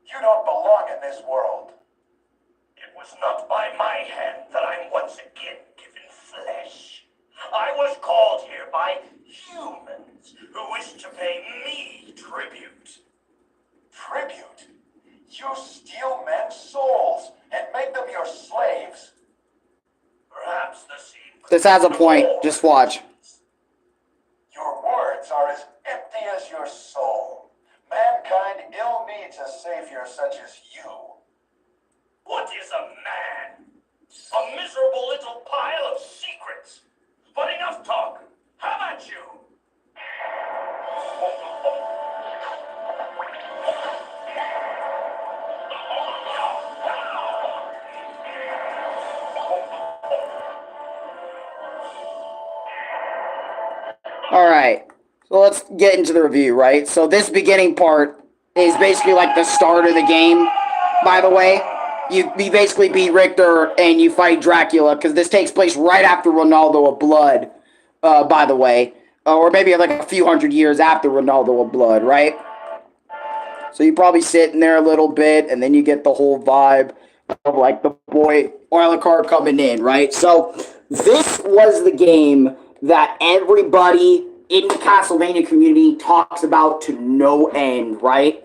You don't belong in this world. It was not by my hand that I'm once again given flesh. I was called here by humans who wish to pay me tribute. Tribute? You steal men's souls and make them your slaves. Perhaps the scene... This has a point. Just watch. Your words are as empty as your soul. Mankind ill needs a savior such as you. What is a man? A miserable little pile of secrets. But enough talk. How about you? Alright, so let's get into the review, right? So this beginning part is basically like the start of the game, by the way. You basically beat Richter and you fight Dracula, because this takes place right after Ronaldo of Blood, by the way. Or maybe like a few hundred years after Ronaldo of Blood, right? So you probably sit in there a little bit, and then you get the whole vibe of like the boy Arekkusu coming in, right? So this was the game that everybody in the Castlevaina community talks about to no end, right?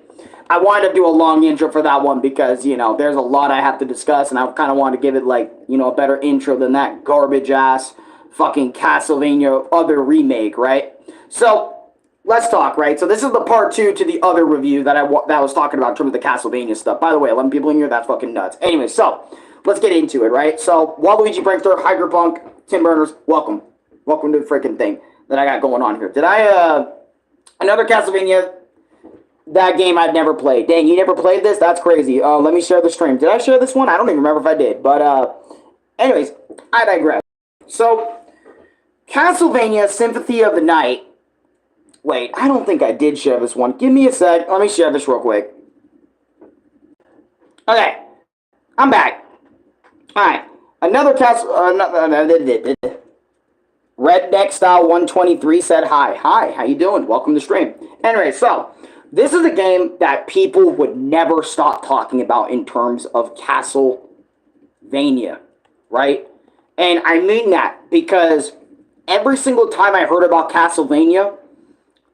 I wanted to do a long intro for that one because, you know, there's a lot I have to discuss, and I kind of want to give it, like, you know, a better intro than that garbage-ass fucking Castlevania other remake, right? So, let's talk, right? So this is the part 2 to the other review that I was talking about in terms of the Castlevania stuff. By the way, 11 people in here, that's fucking nuts. Anyway, so, let's get into it, right? So, Waluigi Prankster, Hyperpunk, Tim Berners, welcome. Welcome to the freaking thing that I got going on here. Did I, another Castlevania, that game I'd never played. Dang, you never played this? That's crazy. Let me share the stream. Did I share this one? I don't even remember if I did. But, anyways, I digress. So, Castlevania Symphony of the Night. Wait, I don't think I did share this one. Give me a sec. Let me share this real quick. Okay. I'm back. Alright. Another Redneck Style 123 said hi. Hi, how you doing? Welcome to the stream. Anyway, so, this is a game that people would never stop talking about in terms of Castlevania, right? And I mean that because every single time I heard about Castlevania,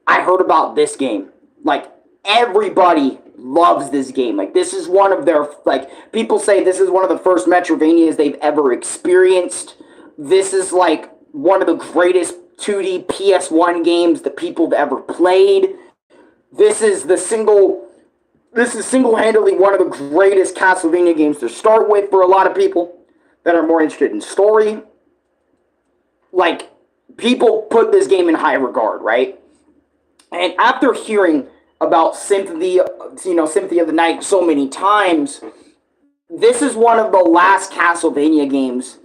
I heard about this game. Like, everybody loves this game. Like, this is one of their, like, people say this is one of the first Metroidvanias they've ever experienced. This is, like, one of the greatest 2D PS1 games that people have ever played. This is single-handedly one of the greatest Castlevania games to start with for a lot of people that are more interested in story. Like, people put this game in high regard, right? And after hearing about Symphony of the Night so many times, this is one of the last Castlevania games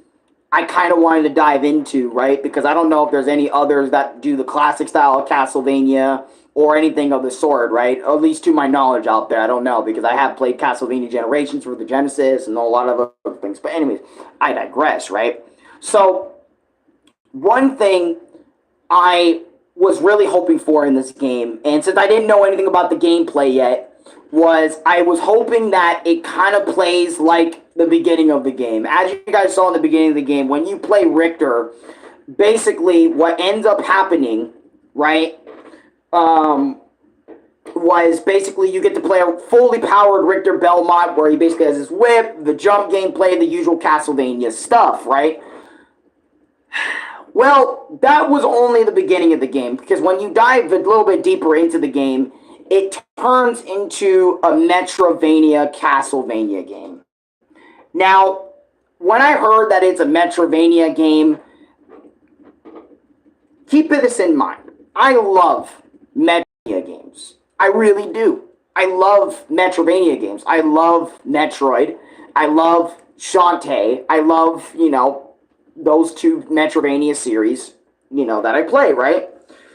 I kind of wanted to dive into, right? Because I don't know if there's any others that do the classic style of Castlevania or anything of the sort, right? At least to my knowledge out there. I don't know, because I have played Castlevania Generations for the Genesis and a lot of other things. But anyways, I digress, right? So, one thing I was really hoping for in this game, and since I didn't know anything about the gameplay yet, was I was hoping that it kind of plays like the beginning of the game. As you guys saw in the beginning of the game, when you play Richter, basically what ends up happening, right, was basically you get to play a fully powered Richter Belmont where he basically has his whip, the jump gameplay, the usual Castlevania stuff, right? Well, that was only the beginning of the game, because when you dive a little bit deeper into the game, it turns into a Metrovania Castlevania game. Now, when I heard that it's a Metrovania game, keep this in mind. I love Metrovania games. I really do. I love Metrovania games. I love Metroid. I love Shantae. I love, those two Metrovania series, that I play, right?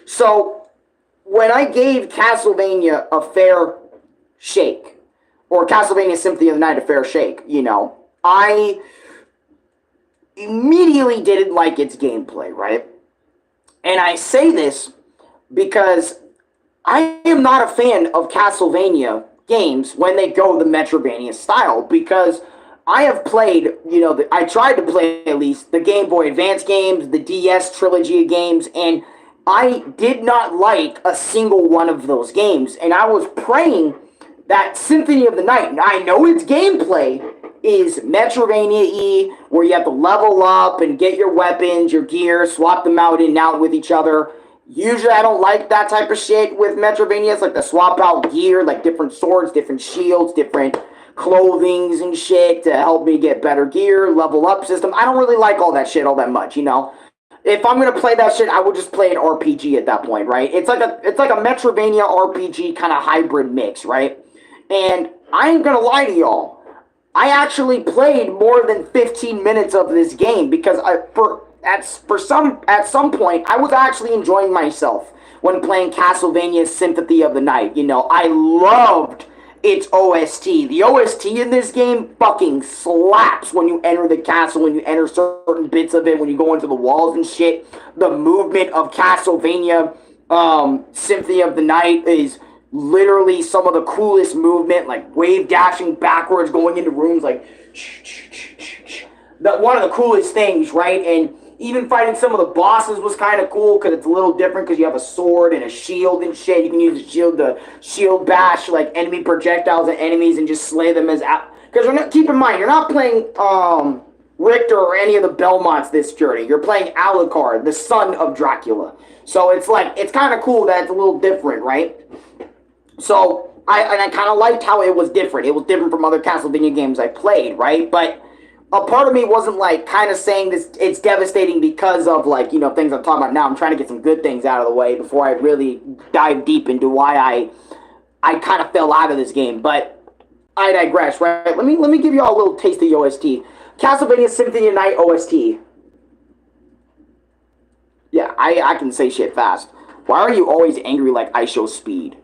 So, when I gave Castlevania a fair shake, or Castlevania Symphony of the Night a fair shake, I immediately didn't like its gameplay, right? And I say this because I am not a fan of Castlevania games when they go the Metrovania style, because I have played, I tried to play at least the Game Boy Advance games, the DS trilogy of games, and I did not like a single one of those games. And I was praying that Symphony of the Night, and I know its gameplay is Metrovania-y, where you have to level up and get your weapons, your gear, swap them out and out with each other. Usually I don't like that type of shit with Metrovania. It's like the swap out gear, like different swords, different shields, different clothings and shit to help me get better gear, level up system. I don't really like all that shit all that much, If I'm gonna play that shit, I would just play an RPG at that point, right? It's like a Metrovania RPG kind of hybrid mix, right? And I ain't gonna lie to y'all, I actually played more than 15 minutes of this game because at some point I was actually enjoying myself when playing Castlevania Symphony of the Night. I loved its OST. The OST in this game fucking slaps when you enter the castle, when you enter certain bits of it, when you go into the walls and shit. The movement of Castlevania Symphony of the Night is literally some of the coolest movement, like wave dashing backwards, going into rooms, like one of the coolest things, right? And even fighting some of the bosses was kind of cool because it's a little different because you have a sword and a shield and shit. You can use the shield to shield bash like enemy projectiles and enemies and just slay them as out. Because keep in mind, you're not playing Richter or any of the Belmonts this journey. You're playing Alucard, the son of Dracula. So it's kind of cool that it's a little different, right? So I kind of liked how it was different. It was different from other Castlevania games I played, right? But a part of me wasn't kind of saying this, it's devastating because of things I'm talking about now. I'm trying to get some good things out of the way before I really dive deep into why I kind of fell out of this game. But I digress, right? Let me give you all a little taste of the OST. Castlevania Symphony of the Night OST. Yeah, I can say shit fast. Why are you always angry like I show speed?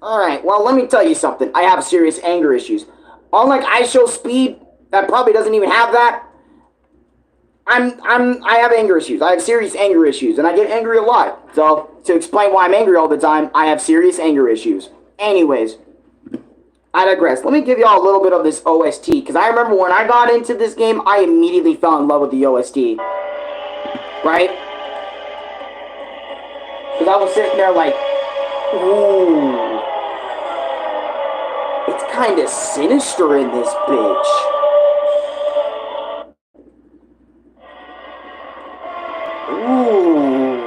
Alright, well, let me tell you something. I have serious anger issues. Unlike I show speed, that probably doesn't even have that. I have anger issues. I have serious anger issues, and I get angry a lot. So, to explain why I'm angry all the time, I have serious anger issues. Anyways, I digress. Let me give y'all a little bit of this OST, because I remember when I got into this game, I immediately fell in love with the OST. Right? Because I was sitting there like, ooh. It's kind of sinister in this bitch. Ooh.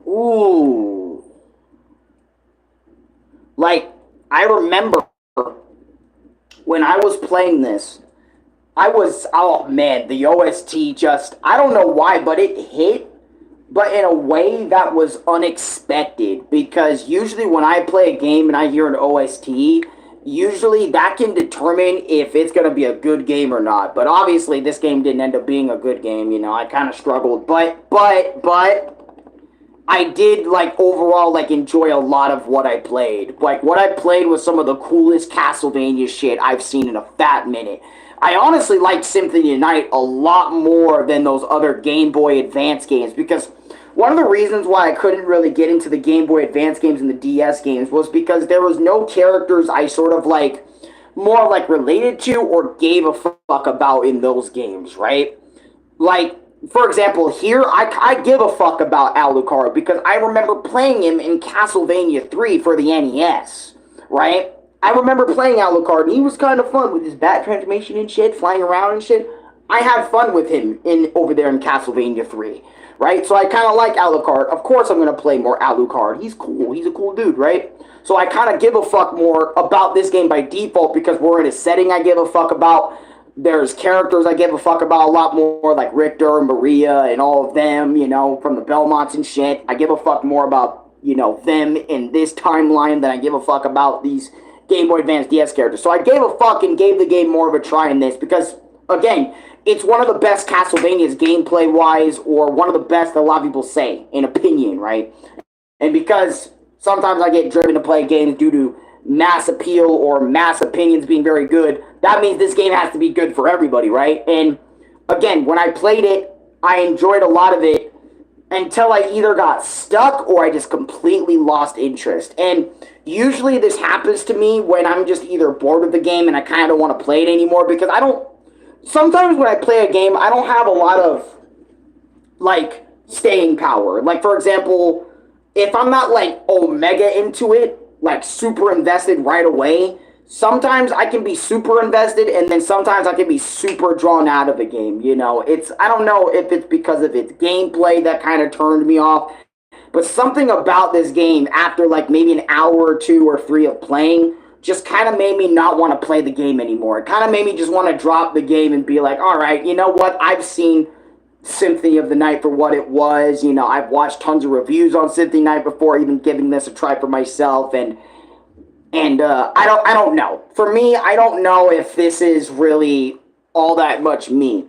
Ooh. I remember when I was playing this, oh man, the OST just, I don't know why, but it hit, but in a way that was unexpected, because usually when I play a game and I hear an OST, usually that can determine if it's going to be a good game or not. But obviously, this game didn't end up being a good game. You know, I kind of struggled, but I did, like, overall, like, enjoy a lot of what I played. Like, what I played was some of the coolest Castlevania shit I've seen in a fat minute. I honestly liked Symphony of Night a lot more than those other Game Boy Advance games, because one of the reasons why I couldn't really get into the Game Boy Advance games and the DS games was because there was no characters I sort of, like, more, like, related to or gave a fuck about in those games, right? Like, for example, here, I give a fuck about Alucard because I remember playing him in Castlevania 3 for the NES, right? I remember playing Alucard, and he was kind of fun with his bat transformation and shit, flying around and shit. I had fun with him over there in Castlevania 3, right? So I kind of like Alucard. Of course I'm going to play more Alucard. He's cool. He's a cool dude, right? So I kind of give a fuck more about this game by default because we're in a setting I give a fuck about. There's characters I give a fuck about a lot more, like Richter and Maria and all of them, you know, from the Belmonts and shit. I give a fuck more about, you know, them in this timeline than I give a fuck about these Game Boy Advance DS characters. So I gave a fuck and gave the game more of a try in this because, again, it's one of the best Castlevanias gameplay-wise, or one of the best that a lot of people say, in opinion, right? And because sometimes I get driven to play games due to mass appeal or mass opinions being very good, that means this game has to be good for everybody, right? And again, when I played it, I enjoyed a lot of it until I either got stuck or I just completely lost interest. And usually this happens to me when I'm just either bored of the game and I kind of don't want to play it anymore, because sometimes when I play a game, I don't have a lot of, like, staying power. Like, for example, if I'm not, like, omega into it, like, super invested right away, sometimes I can be super invested, and then sometimes I can be super drawn out of the game, you know? I don't know if it's because of its gameplay that kind of turned me off, but something about this game, after, like, maybe an hour or 2 or 3 of playing, just kind of made me not want to play the game anymore. It kind of made me just want to drop the game and be like, alright, you know what? I've seen Symphony of the Night for what it was. You know, I've watched tons of reviews on Symphony Night before even giving this a try for myself, and I don't know. For me, I don't know if this is really all that much me.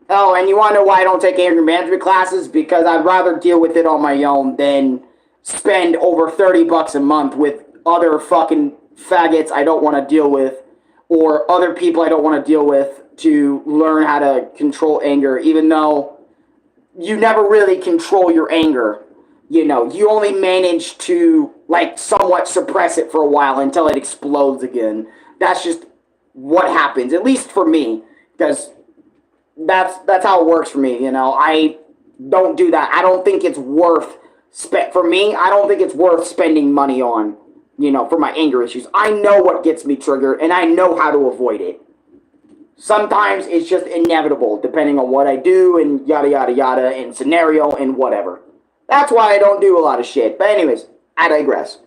Oh, and you want to know why I don't take anger management classes? Because I'd rather deal with it on my own than spend over $30 a month with other fucking faggots I don't want to deal with, or other people I don't want to deal with, to learn how to control anger, even though you never really control your anger. You know, you only manage to, like, somewhat suppress it for a while until it explodes again. That's just what happens, at least for me, because that's how it works for me, you know. I don't do that. I don't think it's worth, for me, I don't think it's worth spending money on, you know, for my anger issues. I know what gets me triggered, and I know how to avoid it. Sometimes it's just inevitable, depending on what I do, and yada yada yada, and scenario, and whatever. That's why I don't do a lot of shit. But anyways, I digress.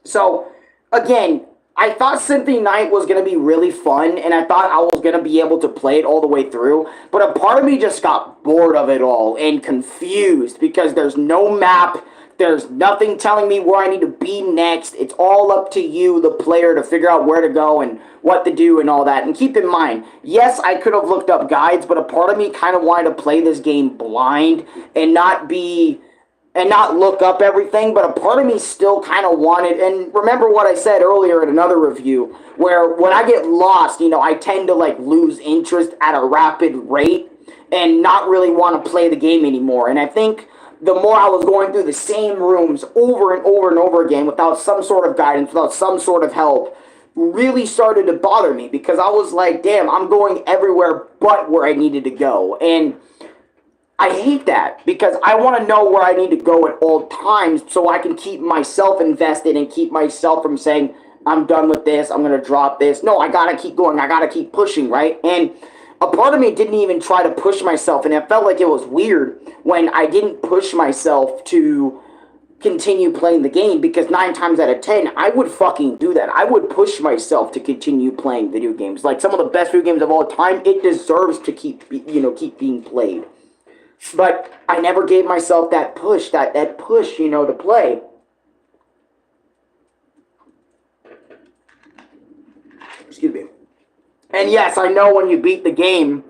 So, again, I thought Symphony Night was going to be really fun, and I thought I was going to be able to play it all the way through, but a part of me just got bored of it all and confused, because there's no map, there's nothing telling me where I need to be next. It's all up to you, the player, to figure out where to go and what to do and all that. And keep in mind, yes, I could have looked up guides, but a part of me kind of wanted to play this game blind and not look up everything, but a part of me still kind of wanted, and remember what I said earlier in another review, where when I get lost, you know, I tend to, like, lose interest at a rapid rate and not really want to play the game anymore. And I think the more I was going through the same rooms over and over and over again without some sort of guidance, without some sort of help, really started to bother me, because I was like, damn, I'm going everywhere but where I needed to go. And I hate that, because I want to know where I need to go at all times so I can keep myself invested and keep myself from saying, I'm done with this, I'm going to drop this. No, I got to keep going, I got to keep pushing, right? And a part of me didn't even try to push myself, and it felt like it was weird when I didn't push myself to continue playing the game, because 9 times out of 10, I would fucking do that. I would push myself to continue playing video games. Like, some of the best video games of all time, it deserves to keep being played. But I never gave myself that push, that push, you know, to play. Excuse me. And yes, I know when you beat the game,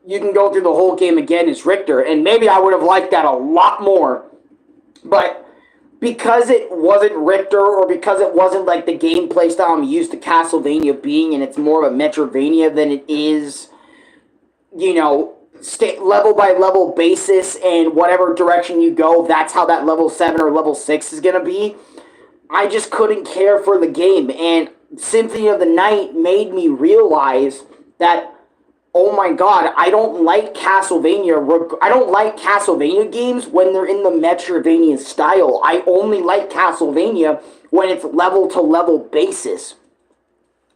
you can go through the whole game again as Richter, and maybe I would have liked that a lot more. But because it wasn't Richter, or because it wasn't like the gameplay style I'm used to Castlevania being, and it's more of a Metroidvania than it is, level by level basis, and whatever direction you go, that's how that level 7 or level 6 is going to be. I just couldn't care for the game, and Symphony of the Night made me realize that, oh my god, I don't like Castlevania. I don't like Castlevania games when they're in the Metroidvania style. I only like Castlevania when it's level to level basis.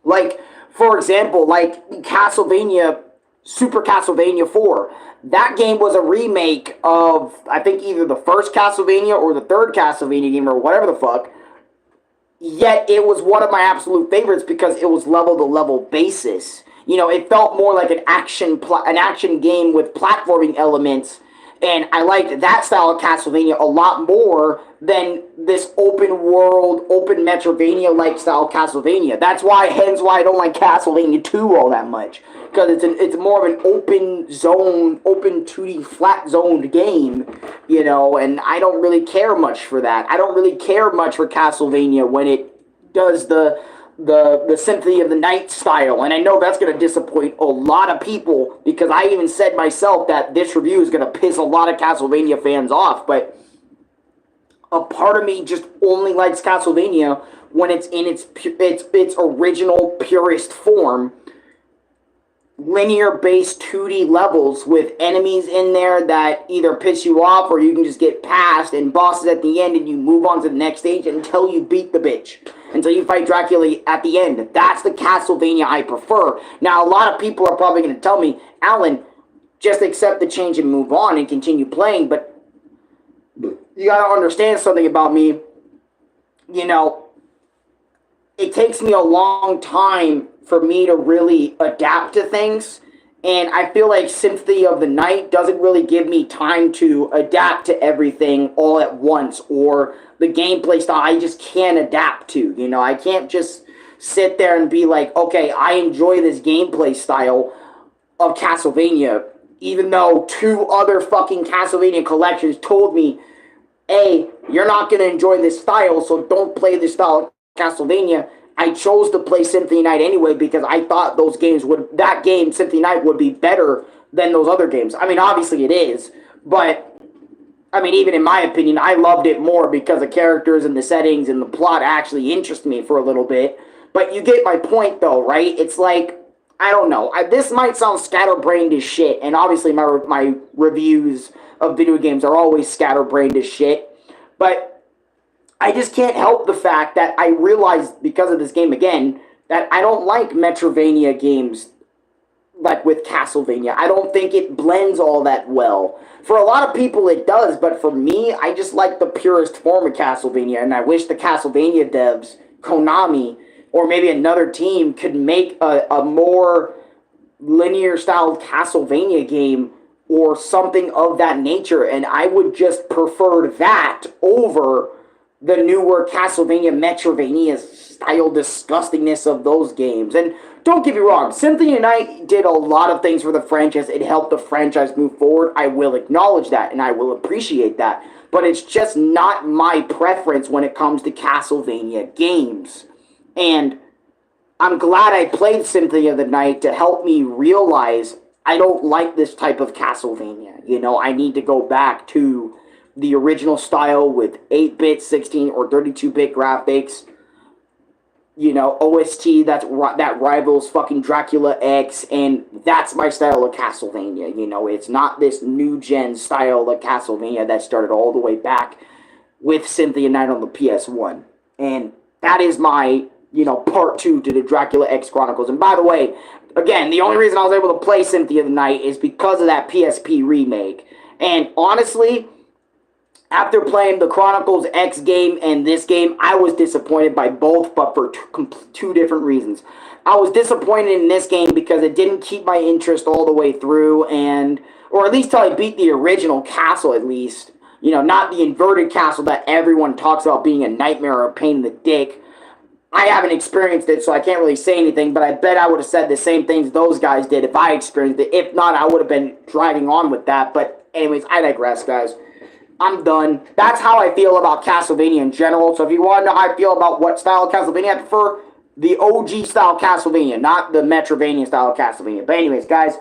Like, for example, like Castlevania, Super Castlevania 4. That game was a remake of, I think, either the first Castlevania or the third Castlevania game, or whatever the fuck. Yet it was one of my absolute favorites because it was level to level basis. It felt more like an action game with platforming elements, and I liked that style of Castlevania a lot more than this open world, open Metroidvania-like style Castlevania. Hence why I don't like Castlevania 2 all that much, because it's more of an open zone, open 2D flat zoned game, and I don't really care much for that. I don't really care much for Castlevania when it does the Symphony of the Night style, and I know that's going to disappoint a lot of people, because I even said myself that this review is going to piss a lot of Castlevania fans off, but a part of me just only likes Castlevania when it's in its original purest form, linear-based 2D levels with enemies in there that either piss you off or you can just get past, and bosses at the end, and you move on to the next stage until you beat the bitch. Until you fight Dracula at the end. That's the Castlevania I prefer. Now, a lot of people are probably going to tell me, Alan, just accept the change and move on and continue playing, but you got to understand something about me. It takes me a long time for me to really adapt to things, and I feel like Symphony of the Night doesn't really give me time to adapt to everything all at once, or the gameplay style I just can't adapt to. I can't just sit there and be like, okay, I enjoy this gameplay style of Castlevania, even though 2 other fucking Castlevania collections told me, hey, you're not going to enjoy this style, so don't play this style of Castlevania. I chose to play Symphony Night anyway because I thought that game, Symphony Night, would be better than those other games. I mean, obviously it is, but I mean, even in my opinion, I loved it more because the characters and the settings and the plot actually interest me for a little bit. But you get my point, though, right? It's like, I don't know. This might sound scatterbrained as shit, and obviously my reviews of video games are always scatterbrained as shit. But I just can't help the fact that I realized, because of this game again, that I don't like Metroidvania games like with Castlevania. I don't think it blends all that well. For a lot of people it does, but for me, I just like the purest form of Castlevania, and I wish the Castlevania devs, Konami, or maybe another team could make a more linear-styled Castlevania game or something of that nature, and I would just prefer that over the newer Castlevania Metroidvania style disgustingness of those games. And don't get me wrong, Symphony of the Night did a lot of things for the franchise. It helped the franchise move forward. I will acknowledge that, and I will appreciate that. But it's just not my preference when it comes to Castlevania games. And I'm glad I played Symphony of the Night to help me realize I don't like this type of Castlevania. I need to go back to the original style with 8-bit, 16, or 32-bit graphics. OST that rivals fucking Dracula X, and that's my style of Castlevania. It's not this new-gen style of Castlevania that started all the way back with Symphony of the Night on the PS1. And that is my, part 2 to the Dracula X Chronicles. And by the way, again, the only reason I was able to play Symphony of the Night is because of that PSP remake. And honestly, after playing the Chronicles X game and this game, I was disappointed by both, but for two different reasons. I was disappointed in this game because it didn't keep my interest all the way through, or at least till I beat the original castle at least. You know, not the inverted castle that everyone talks about being a nightmare or a pain in the dick. I haven't experienced it, so I can't really say anything, but I bet I would have said the same things those guys did if I experienced it. If not, I would have been dragging on with that. But anyways, I digress, guys. I'm done. That's how I feel about Castlevania in general. So if you want to know how I feel about what style of Castlevania I prefer, the OG style Castlevania, not the Metrovania style of Castlevania. But anyways, guys,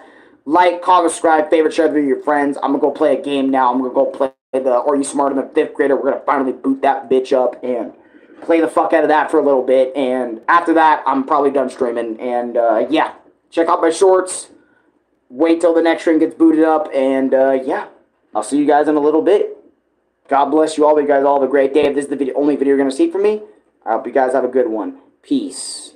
like, comment, subscribe, favorite, share with your friends. I'm going to go play a game now. I'm going to go play the Are You Smarter Than a 5th Grader? We're going to finally boot that bitch up and play the fuck out of that for a little bit. And after that, I'm probably done streaming. And, yeah, check out my shorts. Wait till the next stream gets booted up. And, yeah, I'll see you guys in a little bit. God bless you all. You guys all have a great day. If this is the only video you're going to see from me, I hope you guys have a good one. Peace.